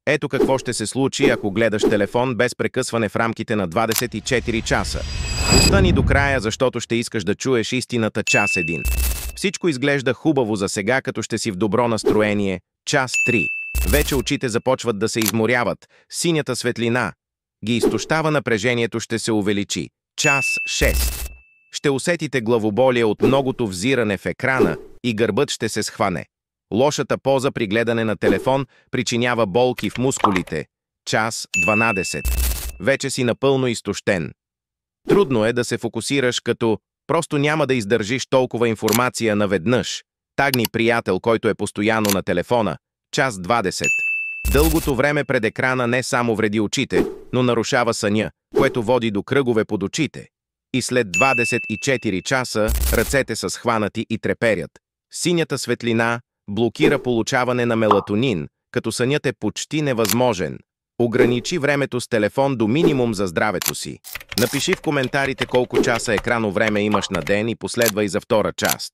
Ето какво ще се случи, ако гледаш телефон без прекъсване в рамките на 24 часа. Остани до края, защото ще искаш да чуеш истината час 1. Всичко изглежда хубаво за сега, като ще си в добро настроение. Час 3. Вече очите започват да се изморяват. Синята светлина ги изтощава, напрежението ще се увеличи. Час 6. Ще усетите главоболие от многото взиране в екрана и гърбът ще се схване. Лошата поза при гледане на телефон причинява болки в мускулите. Час 12. Вече си напълно изтощен. Трудно е да се фокусираш, като просто няма да издържиш толкова информация наведнъж. Тагни приятел, който е постоянно на телефона. Час 20. Дългото време пред екрана не само вреди очите, но нарушава съня, което води до кръгове под очите. И след 24 часа ръцете са схванати и треперят. Синята светлина блокира получаване на мелатонин, като сънят е почти невъзможен. Ограничи времето с телефон до минимум за здравето си. Напиши в коментарите колко часа екрано време имаш на ден и последвай за втора част.